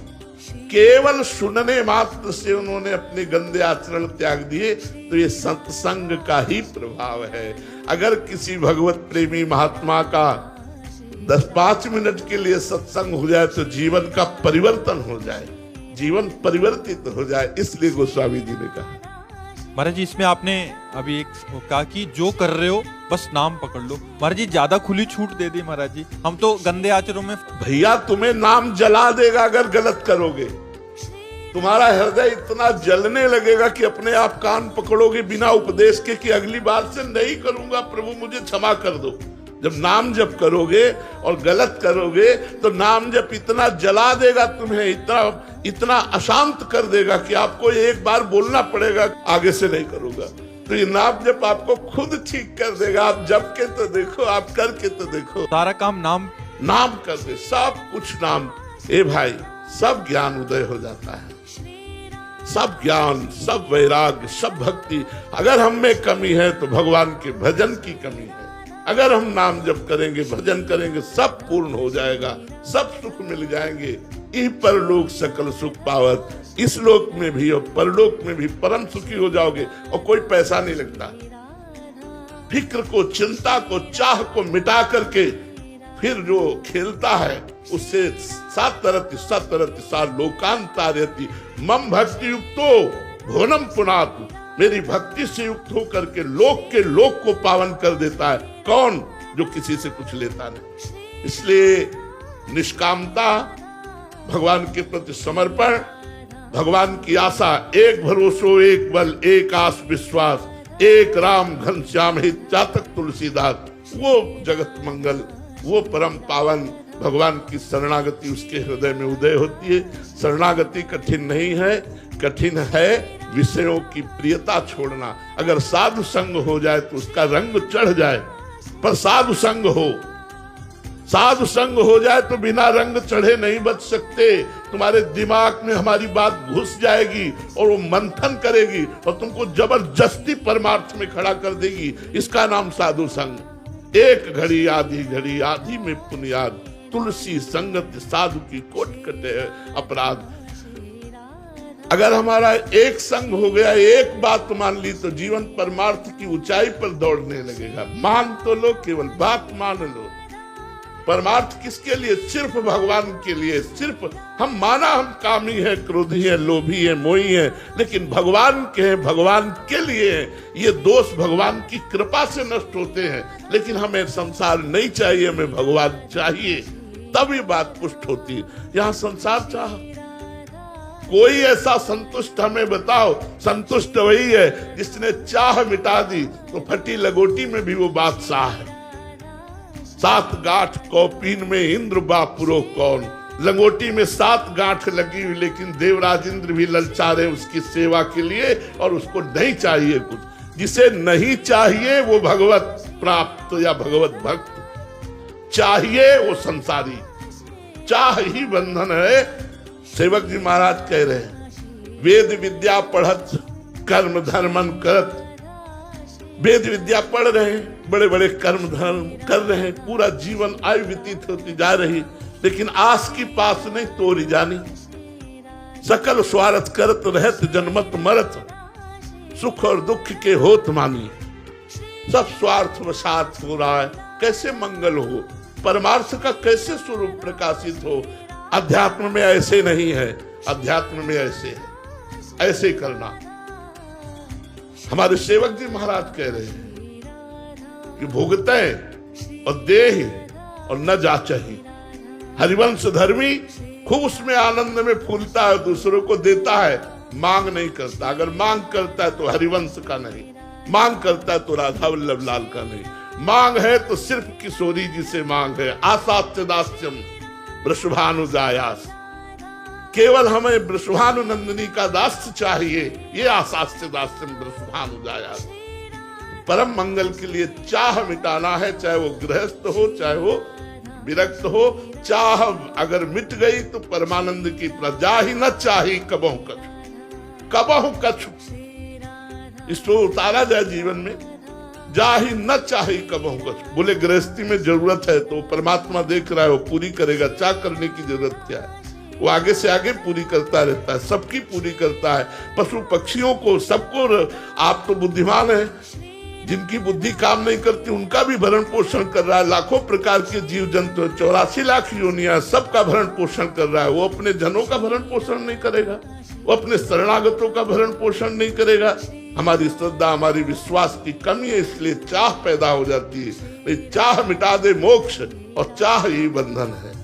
केवल सुनने मात्र से उन्होंने अपने गंदे आचरण त्याग दिए, तो ये सत्संग का ही प्रभाव है। अगर किसी भगवत प्रेमी महात्मा का 10-5 मिनट के लिए सत्संग हो जाए तो जीवन का परिवर्तन हो जाए, जीवन परिवर्तित हो जाए। इसलिए गोस्वामी जी ने कहा। महाराज जी, इसमें आपने अभी एक कहा कि जो कर रहे हो बस नाम पकड़ लो। महाराज जी, ज्यादा खुली छूट दे दी महाराज जी, हम तो गंदे आचरणों में। भैया तुम्हें नाम जला देगा अगर गलत करोगे। तुम्हारा हृदय इतना जलने लगेगा कि अपने आप कान पकड़ोगे बिना उपदेश के कि अगली बार से नहीं करूंगा, प्रभु मुझे क्षमा कर दो। जब नाम जप करोगे और गलत करोगे तो नाम जप इतना जला देगा तुम्हें, इतना अशांत कर देगा कि आपको एक बार बोलना पड़ेगा, आगे से नहीं करूंगा। तो ये नाम जप आपको खुद ठीक कर देगा। आप जप के तो देखो, आप करके तो देखो। सारा काम नाम कर दे, सब कुछ नाम। ए भाई, सब ज्ञान उदय हो जाता है, सब ज्ञान, सब वैराग्य, सब भक्ति। अगर हम में कमी है तो भगवान के भजन की कमी है। अगर हम नाम जप करेंगे, भजन करेंगे, सब पूर्ण हो जाएगा, सब सुख मिल जाएंगे। इह परलोक सकल सुख पावत, इस लोक में भी और परलोक में भी परम सुखी हो जाओगे। और कोई पैसा नहीं लगता। फिक्र को, चिंता को, चाह को मिटा करके फिर जो खेलता है उससे सतरति सा लोकांतारयति मम भक्ति युक्तो भुवनम पुनातु। मेरी भक्ति से युक्त होकर के लोक को पावन कर देता है। कौन? जो किसी से कुछ लेता नहीं। इसलिए निष्कामता, भगवान के प्रति समर्पण, भगवान की आशा, एक भरोसो एक बल एक आस विश्वास, एक राम घनश्याम हित चातक तुलसीदास, वो जगत मंगल, वो परम पावन भगवान की शरणागति उसके हृदय में उदय होती है। शरणागति कठिन नहीं है, कठिन है विषयों की प्रियता छोड़ना। अगर साधु संग हो जाए तो उसका रंग चढ़ जाए, पर साधु संग हो जाए तो बिना रंग चढ़े नहीं बच सकते। तुम्हारे दिमाग में हमारी बात घुस जाएगी और वो मंथन करेगी और तुमको जबरदस्ती परमार्थ में खड़ा कर देगी। इसका नाम साधु संग। एक घड़ी आधी में पुनियाद, तुलसी संगत साधु की कोट कटे अपराध। अगर हमारा एक संग हो गया, एक बात मान ली तो जीवन परमार्थ की ऊंचाई पर दौड़ने लगेगा। मान तो लो, केवल बात मान लो। परमार्थ किसके लिए? सिर्फ भगवान के लिए। सिर्फ हम कामी है, क्रोधी है, लोभी है, मोही है, लेकिन भगवान के हैं, भगवान के लिए हैं। ये दोष भगवान की कृपा से नष्ट होते हैं। लेकिन हमें संसार नहीं चाहिए, हमें भगवान चाहिए, तब ये बात पुष्ट होती है। यहाँ संसार चाह, कोई ऐसा संतुष्ट हमें बताओ। संतुष्ट वही है जिसने चाह मिटा दी तो फटी लगोटी में भी वो बादशाह है। 7 गांठ कौपीन में इंद्र बापुरो कौन, लंगोटी में 7 गांठ लगी हुई, लेकिन देवराज इंद्र भी ललचारे उसकी सेवा के लिए, और उसको नहीं चाहिए कुछ। जिसे नहीं चाहिए वो भगवत प्राप्त या भगवत भक्त, चाहिए वो संसारी। चाह ही बंधन है। सेवक जी महाराज कह रहे हैं, वेद विद्या पढ़त कर्म धर्मन करत। वेद विद्या पढ़ रहे हैं, बड़े बड़े कर्म धर्म कर रहे हैं, पूरा जीवन आयु व्यतीत होती जा रही, लेकिन आस की पास नहीं तोड़ी जानी। सकल स्वार्थ करत रहत जनमत मरत, सुख और दुख के होत मानी। सब स्वार्थ वशार्थ हो रहा है, कैसे मंगल हो, परमार्थ का कैसे स्वरूप प्रकाशित हो। अध्यात्म में ऐसे नहीं है, अध्यात्म में ऐसे है, ऐसे करना। हमारे सेवक जी महाराज कह रहे हैं कि भोगते और देह और न जाचही। हरिवंश धर्मी खूब उसमें आनंद में फूलता है, दूसरों को देता है, मांग नहीं करता। अगर मांग करता है तो हरिवंश का नहीं, मांग करता है तो राधा वल्लभ लाल का नहीं। मांग है तो सिर्फ किशोरी जी से मांग है। आसास्य दास्यम वृषभानुजायास, केवल हमें वृषभानु नंदिनी का दास्य चाहिए। ये आसास्य दास्यम वृषभानुजायास। परम मंगल के लिए चाह मिटाना है, चाहे वो गृहस्थ हो चाहे वो विरक्त हो। चाह अगर मिट गई तो परमानंद की प्रजा ही न चाही कबहु कछु, कबहु कछु। इसको उतारा जाए जीवन में, जा ही न चाही कबहु कछु। बोले गृहस्थी में जरूरत है तो परमात्मा देख रहा है, वो पूरी करेगा। चाह करने की जरूरत क्या है? वो आगे से आगे पूरी करता रहता है, सबकी पूरी करता है। पशु पक्षियों को, सबको। आप तो बुद्धिमान हैं, जिनकी बुद्धि काम नहीं करती उनका भी भरण पोषण कर रहा है। लाखों प्रकार के जीव जंतु, 84 लाख योनियां, सबका भरण पोषण कर रहा है। वो अपने जनों का भरण पोषण नहीं करेगा, वो अपने शरणागतों का भरण पोषण नहीं करेगा। हमारी श्रद्धा, हमारी विश्वास की कमी है, इसलिए चाह पैदा हो जाती है। चाह मिटा दे मोक्ष, और चाह ही बंधन है।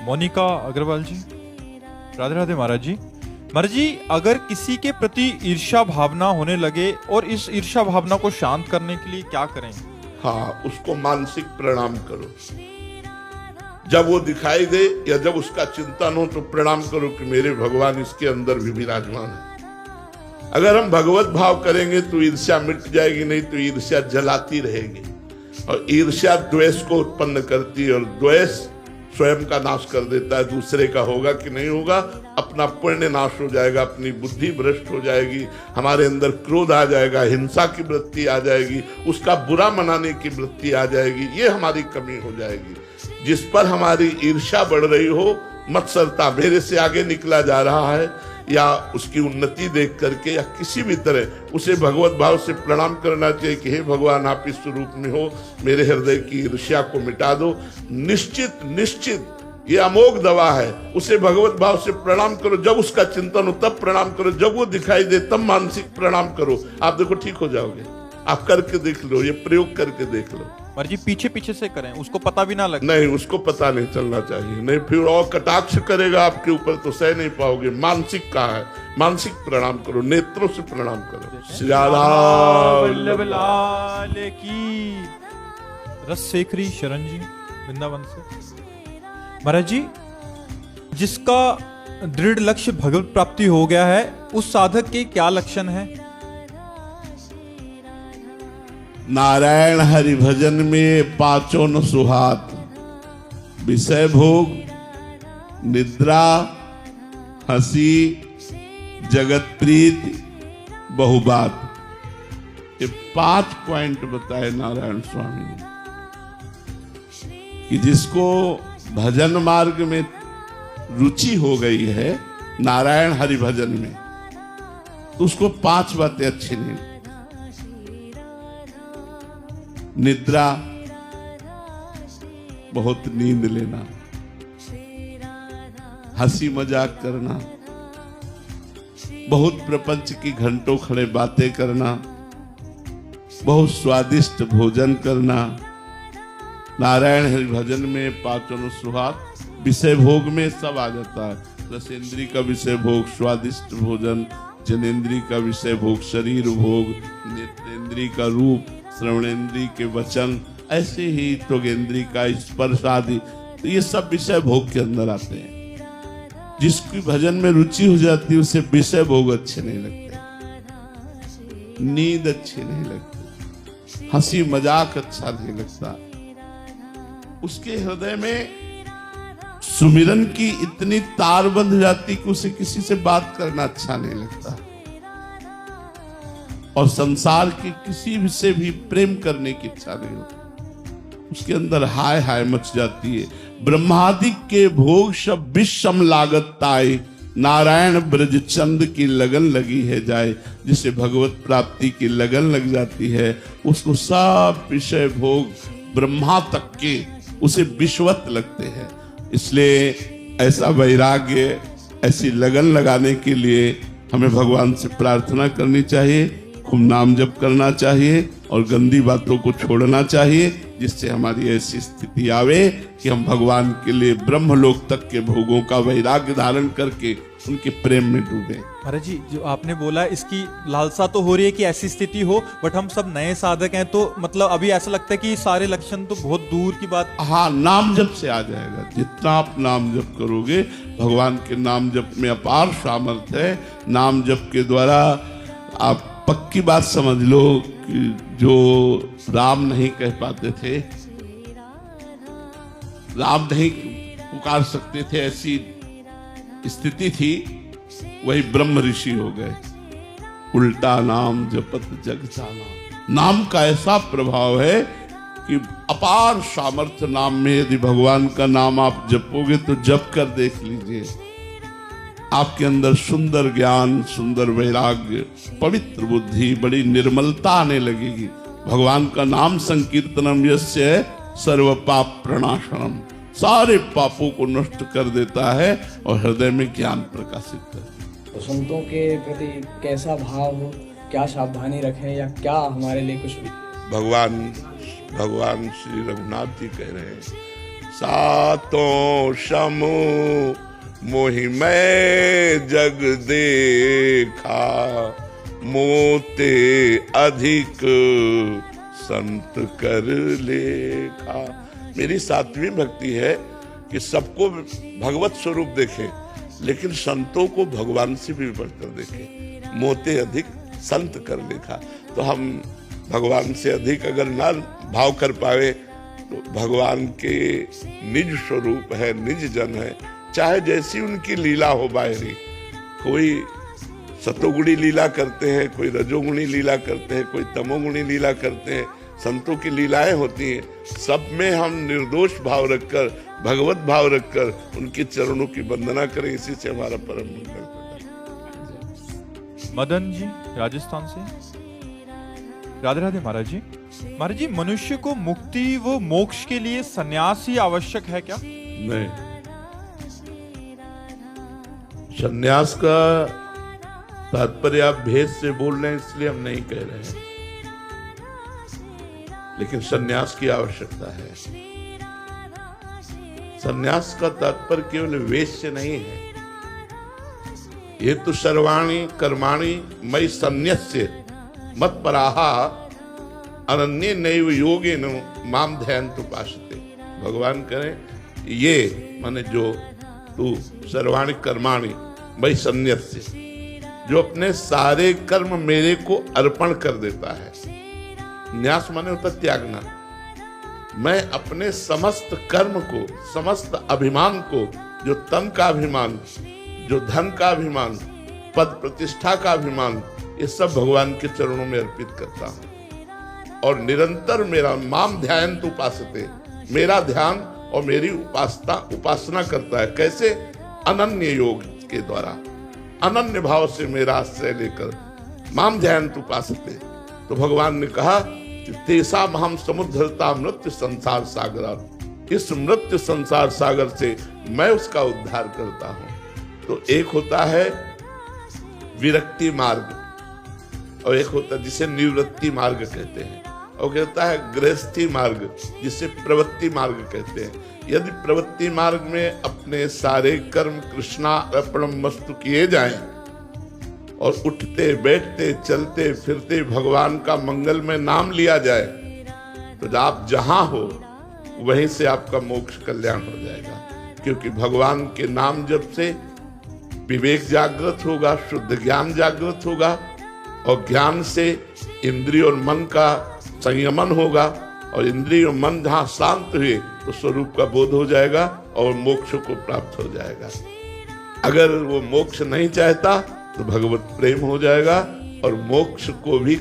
मोनिका अग्रवाल जी, राधे राधे महाराज जी। महाराज जी, अगर किसी के प्रति ईर्ष्या भावना होने लगे और इस ईर्ष्या भावना को शांत करने के लिए क्या करें? हाँ, उसको मानसिक प्रणाम करो। जब वो दिखाई दे या जब उसका चिंतन हो तो प्रणाम करो कि मेरे भगवान इसके अंदर भी विराजमान है। अगर हम भगवत भाव करेंगे तो ईर्ष्या मिट जाएगी, नहीं तो ईर्ष्या जलाती रहेगी। और ईर्ष्या द्वेष को उत्पन्न करती है, और द्वेष स्वयं का नाश कर देता है। दूसरे का होगा कि नहीं होगा, अपना पुण्य नाश हो जाएगा, अपनी बुद्धि भ्रष्ट हो जाएगी, हमारे अंदर क्रोध आ जाएगा, हिंसा की वृत्ति आ जाएगी, उसका बुरा मनाने की वृत्ति आ जाएगी। ये हमारी कमी हो जाएगी। जिस पर हमारी ईर्ष्या बढ़ रही हो, मत्सरता, मेरे से आगे निकला जा रहा है, या उसकी उन्नति देख करके या किसी भी तरह, उसे भगवत भाव से प्रणाम करना चाहिए कि हे भगवान, आप इस स्वरूप में हो, मेरे हृदय की ईर्ष्या को मिटा दो। निश्चित निश्चित ये अमोघ दवा है। उसे भगवत भाव से प्रणाम करो। जब उसका चिंतन हो तब प्रणाम करो, जब वो दिखाई दे तब मानसिक प्रणाम करो। आप देखो ठीक हो जाओगे। आप करके देख लो, ये प्रयोग करके देख लो। महाराज जी पीछे पीछे से करें, उसको पता भी ना लगे। नहीं, उसको पता नहीं चलना चाहिए, नहीं फिर और कटाक्ष करेगा आपके ऊपर तो सह नहीं पाओगे। मानसिक का है, मानसिक प्रणाम करो, नेत्रों से प्रणाम करो। श्री राधा वल्लभ लाल की। रसशेखरी शरण जी वृंदावन से। महाराज जी, जिसका दृढ़ लक्ष्य भगवत प्राप्ति हो गया है, उस साधक के क्या लक्षण है? नारायण हरि भजन में पांचों न सुहात, विषय भोग, निद्रा, हंसी, जगत प्रीति, बहुबात, ये 5 पॉइंट बताए नारायण स्वामी ने कि जिसको भजन मार्ग में रुचि हो गई है, नारायण हरि भजन में, तो उसको 5 बातें अच्छी नहीं। निद्रा, बहुत नींद लेना, हंसी मजाक करना, बहुत प्रपंच की घंटों खड़े बातें करना, बहुत स्वादिष्ट भोजन करना। नारायण हरि भजन में पांचों सुहाग, विषय भोग में सब आ जाता है। रसेंद्री का विषय भोग स्वादिष्ट भोजन, जनेन्द्री का विषय भोग शरीर भोग, नेत्रेंद्री का रूप, श्रवणेन्द्री के वचन, ऐसे ही त्वगेंद्री का स्पर्श आदि, तो ये सब विषय भोग के अंदर आते हैं। जिसकी भजन में रुचि हो जाती है उसे विषय भोग अच्छे नहीं लगते, नींद अच्छी नहीं लगती, हंसी मजाक अच्छा नहीं लगता। उसके हृदय में सुमिरन की इतनी तार बंध जाती कि उसे किसी से बात करना अच्छा नहीं लगता, और संसार के किसी भी से भी प्रेम करने की इच्छा नहीं होती। उसके अंदर हाय हाय मच जाती है। ब्रह्मादिक के भोग सब विषम लागत ताई, नारायण ब्रज चंद की लगन लगी है जाए। जिसे भगवत प्राप्ति की लगन लग जाती है, उसको सब विषय भोग ब्रह्मा तक के उसे विश्वत लगते हैं। इसलिए ऐसा वैराग्य, ऐसी लगन लगाने के लिए हमें भगवान से प्रार्थना करनी चाहिए, खूब नाम जप करना चाहिए और गंदी बातों को छोड़ना चाहिए, जिससे हमारी ऐसी स्थिति आवे कि हम भगवान के लिए ब्रह्मलोक तक के भोगों का वैराग्य धारण करके उनके प्रेम में डूबे। महाराज जी, जो आपने बोला इसकी लालसा तो हो रही है कि ऐसी स्थिति हो, बट हम सब नए साधक हैं, तो मतलब अभी ऐसा लगता है कि सारे लक्षण तो बहुत दूर की बात। हाँ, नाम जप से आ जाएगा। जितना आप नाम जप करोगे, भगवान के नाम जप में अपार सामर्थ्य है। नाम जप के द्वारा आप पक्की बात समझ लो कि जो राम नहीं कह पाते थे, राम नहीं पुकार सकते थे, ऐसी स्थिति थी, वही ब्रह्म ऋषि हो गए। उल्टा नाम जपत जग जाना। नाम का ऐसा प्रभाव है कि अपार सामर्थ्य नाम में। यदि भगवान का नाम आप जपोगे तो जप कर देख लीजिए, आपके अंदर सुंदर ज्ञान, सुंदर वैराग्य, पवित्र बुद्धि, बड़ी निर्मलता आने लगेगी। भगवान का नाम संकीर्तनम यस्य सर्व पाप प्रणाशनम, सारे पापों को नष्ट कर देता है और हृदय में ज्ञान प्रकाशित करता है। तो संतों के प्रति कैसा भाव हो, क्या सावधानी रखें, या क्या हमारे लिए कुछ? भगवान श्री रघुनाथ जी कह रहे हैं, सातों समूह मोहि मैं जग देखा, मोते अधिक संत कर लेखा। मेरी 7वीं भक्ति है कि सबको भगवत स्वरूप देखे, लेकिन संतों को भगवान से भी बढ़कर देखे। मोते अधिक संत कर लेखा। तो हम भगवान से अधिक अगर ना भाव कर पावे, तो भगवान के निज स्वरूप है, निज जन है, चाहे जैसी उनकी लीला हो बाहरी। कोई सतोगुणी लीला करते हैं, कोई रजोगुणी लीला करते हैं, कोई तमोगुणी लीला करते हैं। संतों की लीलाएं होती हैं, सब में हम निर्दोष भाव रखकर, भगवत भाव रखकर उनके चरणों की वंदना करें। इसी से हमारा परम मंगल होता है। मदन जी राजस्थान से। राधे राधे महाराज जी। महाराज जी, मनुष्य को मुक्ति व मोक्ष के लिए सन्यास ही आवश्यक है क्या? नहीं, सन्यास का तात्पर्य आप भेद से बोल रहे हैं, इसलिए हम नहीं कह रहे हैं। लेकिन सन्यास की आवश्यकता है। सन्यास का तात्पर्य केवल वेश से नहीं है। ये तो सर्वाणि कर्माणि मयि सन्न्यस्य मत्पराहा अनन्ये नैव योगेन माम ध्यायन्तु उपासते। भगवान करें ये माने जो तू सर्वाणि कर्माणि मयि सन्न्यस्य, जो अपने सारे कर्म मेरे को अर्पण कर देता है। न्यास माने होता त्यागना। मैं अपने समस्त कर्म को, समस्त अभिमान को, जो तन का अभिमान, जो धन का अभिमान, पद प्रतिष्ठा का अभिमान, ये सब भगवान के चरणों में अर्पित करता हूं। और निरंतर मेरा माम ध्यायन्तु उपासते, मेरा ध्यान और मेरी उपासना करता है। कैसे? अनन्य योग के द्वारा, अनन्य भाव से मेरा आश्रय लेकर माम ध्यायन्तु उपासते। तो भगवान ने कहा कि तेषाम हम समुद्धरता मृत्यु संसार सागर, इस मृत्यु संसार सागर से मैं उसका उद्धार करता हूं। तो एक होता है विरक्ति मार्ग और एक होता है जिसे निवृत्ति मार्ग कहते हैं, और कहता है गृहस्थी मार्ग जिसे प्रवृत्ति मार्ग कहते हैं। यदि प्रवृत्ति मार्ग में अपने सारे कर्म कृष्णार्पणम मस्तु किए जाएं और उठते बैठते चलते फिरते भगवान का मंगलमय नाम लिया जाए, तो आप जहां हो वहीं से आपका मोक्ष कल्याण हो जाएगा। क्योंकि भगवान के नाम जप से विवेक जागृत होगा, शुद्ध ज्ञान जागृत होगा, और ज्ञान से इंद्रिय और मन का संयमन होगा, और इंद्रिय और मन जहां शांत हुए तो स्वरूप का बोध हो जाएगा और मोक्ष को प्राप्त हो जाएगा। अगर वो मोक्ष नहीं चाहता तो भगवत प्रेम हो जाएगा, और मोक्ष को भी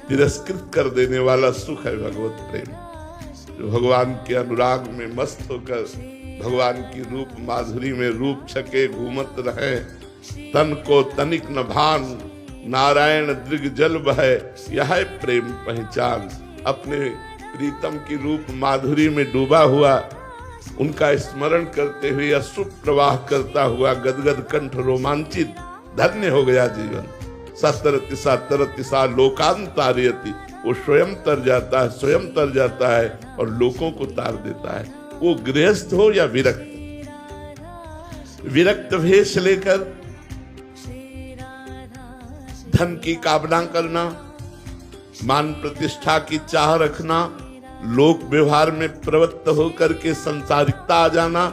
तिरस्कृत कर देने वाला सुख है भगवत प्रेम। जो भगवान के अनुराग में मस्त होकर भगवान की रूप माधुरी में रूप छके घूमत रहे, तन को तनिक न भान, नारायण दृग जल बहे, यह है प्रेम पहचान। अपने प्रीतम की रूप माधुरी में डूबा हुआ, उनका स्मरण करते हुए अश्रु प्रवाह करता हुआ गदगद कंठ रोमांचित, धन्य हो गया जीवन। सतरति सा लोकांतारयति, वो स्वयं तर जाता है, स्वयं तर जाता है और लोगों को तार देता है। वो गृहस्थ हो या विरक्त, विरक्त भेष लेकर धन की कामना करना, मान प्रतिष्ठा की चाह रखना, लोक व्यवहार में प्रवृत्त होकर के संसारिकता आ जाना,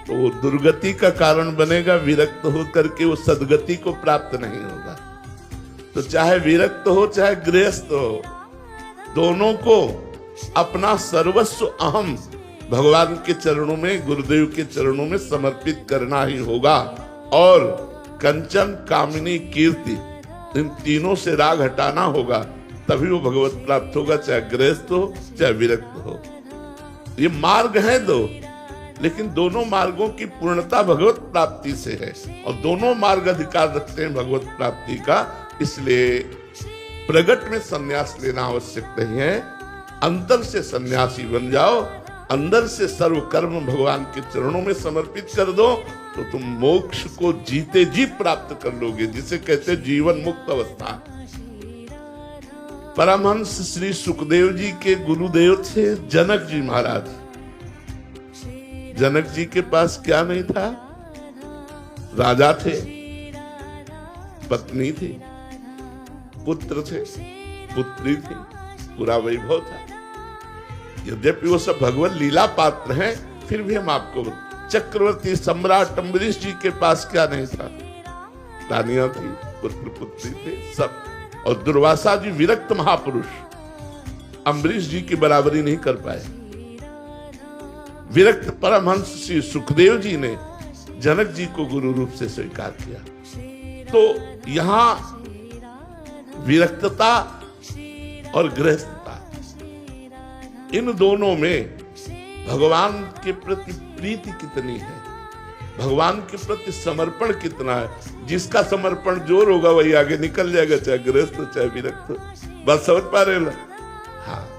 तो वो दुर्गति का कारण बनेगा। विरक्त होकर के वो सदगति को प्राप्त नहीं होगा। तो चाहे विरक्त हो चाहे गृहस्थ हो, दोनों को अपना सर्वस्व अहम भगवान के चरणों में, गुरुदेव के चरणों में समर्पित करना ही होगा। और कंचन, कामिनी, कीर्ति, इन तीनों से राग हटाना होगा, तभी वो भगवत प्राप्त होगा, चाहे गृहस्थ हो चाहे विरक्त हो। ये मार्ग है दो, लेकिन दोनों मार्गों की पूर्णता भगवत प्राप्ति से है, और दोनों मार्ग अधिकार रखते हैं भगवत प्राप्ति का। इसलिए प्रगट में संन्यास लेना आवश्यक नहीं है, अंतर से सन्यासी बन जाओ, अंदर से सर्व कर्म भगवान के चरणों में समर्पित कर दो, तो तुम मोक्ष को जीते जी प्राप्त कर लोगे, जिसे कहते जीवन मुक्त अवस्था। परमहंस श्री सुखदेव जी के गुरुदेव थे जनक जी महाराज। जनक जी के पास क्या नहीं था? राजा थे, पत्नी थी, पुत्र थे, पुत्री थी, पूरा वैभव था। यद्यपि वो सब भगवत लीला पात्र हैं, फिर भी हम आपको, चक्रवर्ती सम्राट अम्बरीश जी के पास क्या नहीं था? रानियां थी, पुत्र पुत्री थे, सब। और दुर्वासा जी विरक्त महापुरुष, अम्बरीश जी की बराबरी नहीं कर पाए। विरक्त परमहंस श्री सुखदेव जी ने जनक जी को गुरु रूप से स्वीकार किया। तो यहां विरक्तता और गृहस्थता, इन दोनों में भगवान के प्रति प्रीति कितनी है, भगवान के प्रति समर्पण कितना है। जिसका समर्पण जोर होगा वही आगे निकल जाएगा, चाहे गृहस्थ चाहे विरक्त। बस समझ पा रहे हो? हाँ।